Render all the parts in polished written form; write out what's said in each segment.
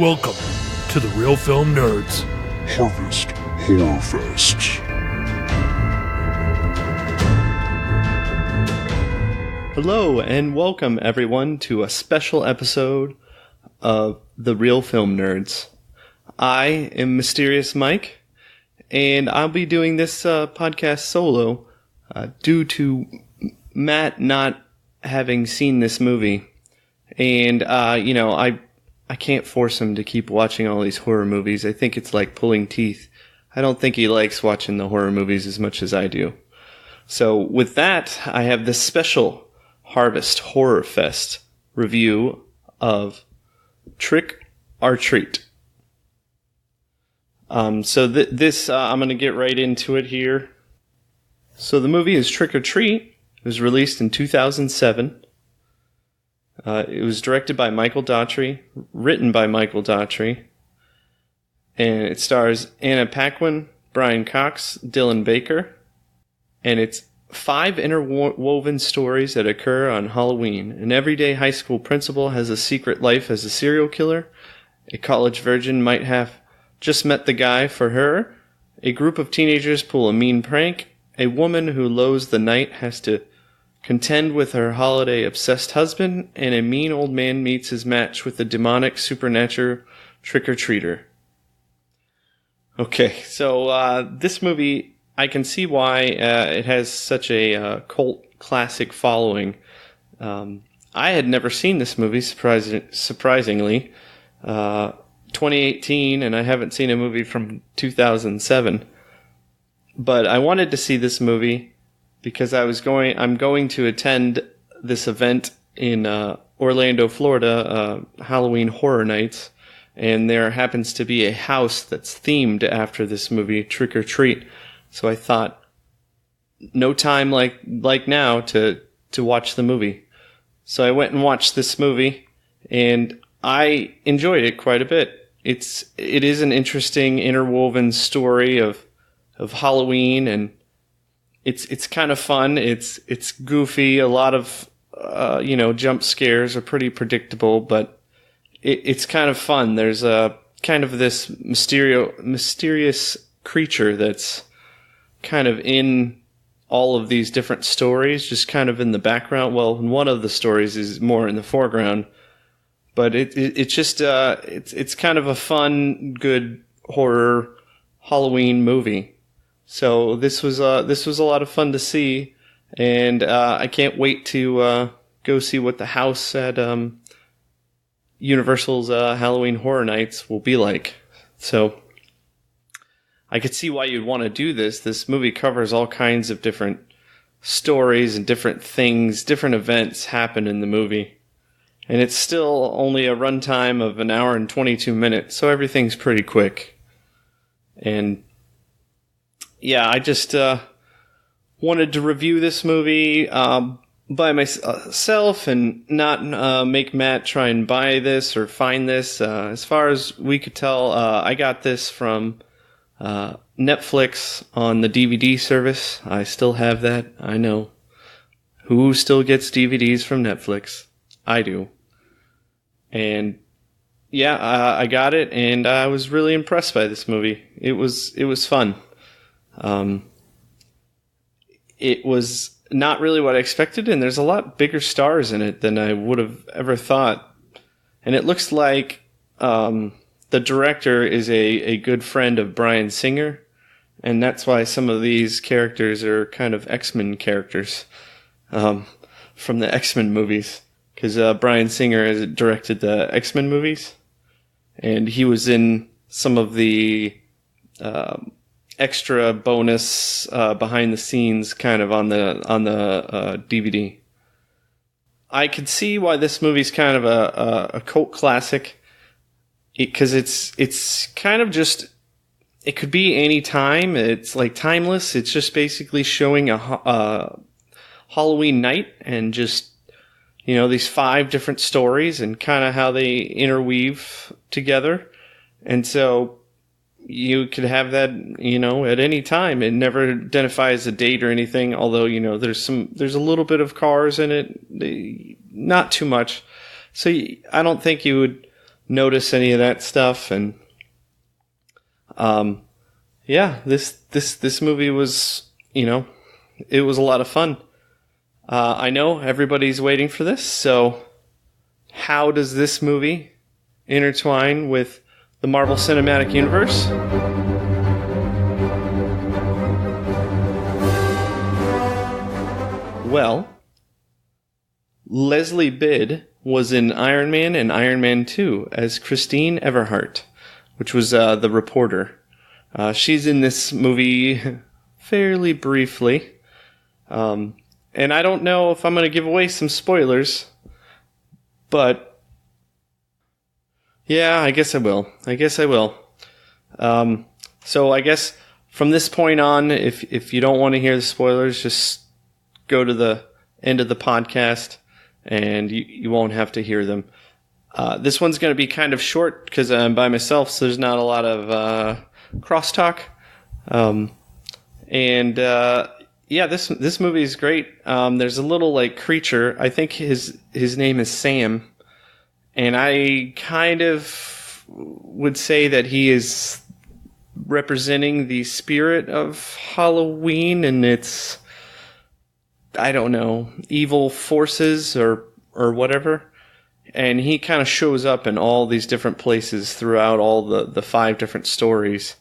Welcome to the Real Film Nerds Harvest Horror Fest. Hello and welcome everyone to a special episode of the Real Film Nerds. I am Mysterious Mike, and I'll be doing this podcast solo due to Matt not having seen this movie. And, I can't force him to keep watching all these horror movies. I think it's like pulling teeth. I don't think he likes watching the horror movies as much as I do. So with that, I have this special Harvest Horror Fest review of Trick or Treat. So this I'm going to get right into it here. So the movie is Trick or Treat. It was released in 2007. It was directed by Michael Daughtry, written by Michael Daughtry, and it stars Anna Paquin, Brian Cox, Dylan Baker, and it's 5 interwoven stories that occur on Halloween. An everyday high school principal has a secret life as a serial killer. A college virgin might have just met the guy for her. A group of teenagers pull a mean prank. A woman who loathes the night has to contend with her holiday-obsessed husband, and a mean old man meets his match with a demonic, supernatural trick-or-treater. Okay, so this movie, I can see why it has such a cult classic following. I had never seen this movie, surprisingly. 2018, and I haven't seen a movie from 2007. But I wanted to see this movie because I'm going to attend this event in Orlando, Florida, Halloween Horror Nights, and there happens to be a house that's themed after this movie, Trick or Treat. So I thought, no time like now to watch the movie. So I went and watched this movie, and I enjoyed it quite a bit. It is an interesting interwoven story of Halloween, and it's kind of fun. It's goofy. A lot of jump scares are pretty predictable, but it's kind of fun. There's a kind of this mysterious creature that's kind of in all of these different stories, just kind of in the background. Well, one of the stories is more in the foreground, but it's just it's kind of a fun, good horror Halloween movie. So this was a lot of fun to see, and I can't wait to go see what the house at Universal's Halloween Horror Nights will be like. So I could see why you'd want to do this. This movie covers all kinds of different stories and different things, different events happen in the movie. And it's still only a runtime of an hour and 22 minutes, so everything's pretty quick. And yeah, I just wanted to review this movie by myself and not make Matt try and buy this or find this. As far as we could tell, I got this from Netflix on the DVD service. I still have that. I know. Who still gets DVDs from Netflix? I do. And yeah, I got it, and I was really impressed by this movie. It was fun. It was not really what I expected, and there's a lot bigger stars in it than I would have ever thought. And it looks like the director is a good friend of Bryan Singer, and that's why some of these characters are kind of X-Men characters from the X-Men movies, because Bryan Singer has directed the X-Men movies, and he was in some of the extra bonus behind the scenes kind of on the DVD. I could see why this movie's kind of a cult classic, because it's kind of just, it could be any time. It's like timeless. It's just basically showing a Halloween night and just, these 5 different stories and kind of how they interweave together. And so you could have that, at any time. It never identifies a date or anything, although, there's a little bit of cars in it, not too much. So I don't think you would notice any of that stuff. And this movie was, it was a lot of fun. I know everybody's waiting for this, so how does this movie intertwine with the Marvel Cinematic Universe? Well, Leslie Bidd was in Iron Man and Iron Man 2 as Christine Everhart, which was the reporter. She's in this movie fairly briefly. And I don't know if I'm going to give away some spoilers, but yeah, I guess I will. So I guess from this point on, if you don't want to hear the spoilers, just go to the end of the podcast and you won't have to hear them. This one's going to be kind of short because I'm by myself, so there's not a lot of crosstalk. This movie is great. There's a little creature. I think his name is Sam, and I kind of would say that he is representing the spirit of Halloween, and it's, I don't know, evil forces or whatever. And he kind of shows up in all these different places throughout all the 5 different stories.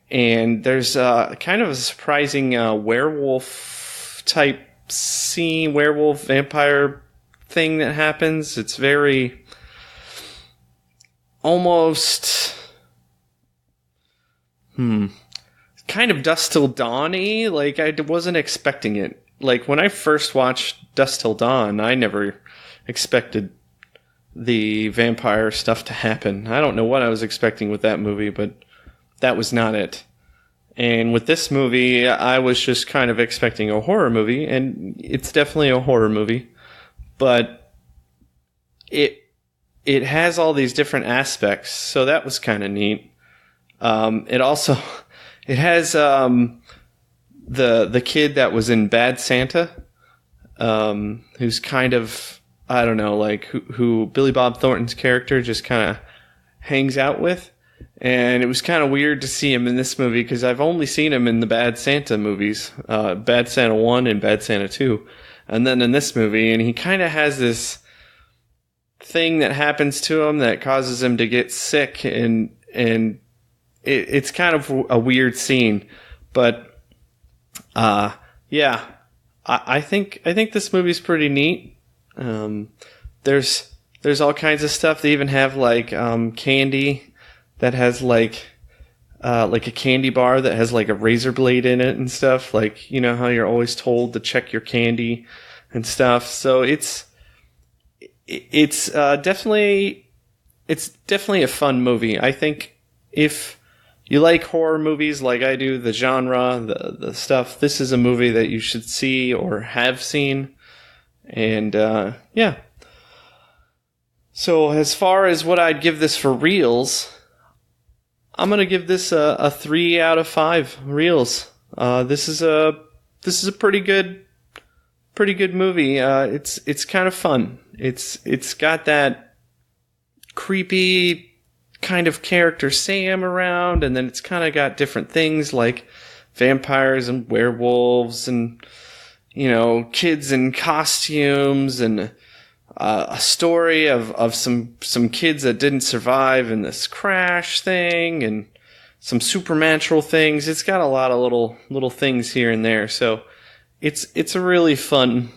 And there's kind of a surprising werewolf type scene, werewolf vampire thing that happens. It's very almost kind of Dusk Till Dawn-y. I wasn't expecting it. When I first watched Dusk Till Dawn, I never expected the vampire stuff to happen. I don't know what I was expecting with that movie, but that was not it. And with this movie, I was just kind of expecting a horror movie, and it's definitely a horror movie, but it has all these different aspects, so that was kind of neat. It has the kid that was in Bad Santa, who's kind of, I don't know, who Billy Bob Thornton's character just kind of hangs out with. And it was kind of weird to see him in this movie because I've only seen him in the Bad Santa movies, Bad Santa 1 and Bad Santa 2. And then in this movie, and he kind of has this thing that happens to him that causes him to get sick, and it's kind of a weird scene. But I think this movie's pretty neat. There's all kinds of stuff. They even have candy that has like a candy bar that has a razor blade in it and stuff. How you're always told to check your candy and stuff. So it's definitely a fun movie. I think if you like horror movies like I do, the genre, the stuff, this is a movie that you should see or have seen. And So as far as what I'd give this for reels, I'm gonna give this a 3 out of 5 reels. This is a pretty good movie. It's kind of fun. It's got that creepy kind of character Sam around, and then it's kind of got different things like vampires and werewolves and kids in costumes, and a story of some kids that didn't survive in this crash thing, and some supernatural things. It's got a lot of little things here and there. So it's a really fun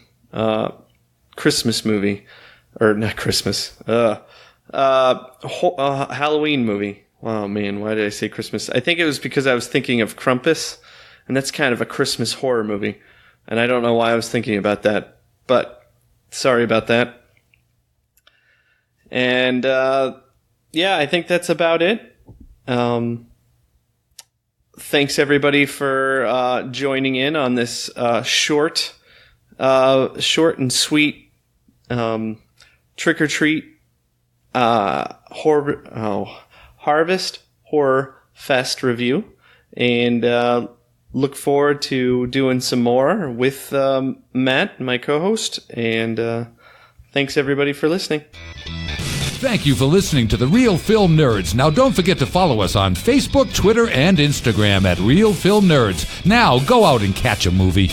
Christmas movie, or not Christmas, Halloween movie. Oh man, why did I say Christmas? I think it was because I was thinking of Krampus, and that's kind of a Christmas horror movie, and I don't know why I was thinking about that, but sorry about that. And I think that's about it. Thanks everybody for joining in on this short and sweet trick or treat Harvest Horror Fest review, and look forward to doing some more with Matt, my co-host, and thanks everybody for listening. Thank you for listening to The Real Film Nerds. Now, don't forget to follow us on Facebook, Twitter, and Instagram at Real Film Nerds. Now, go out and catch a movie.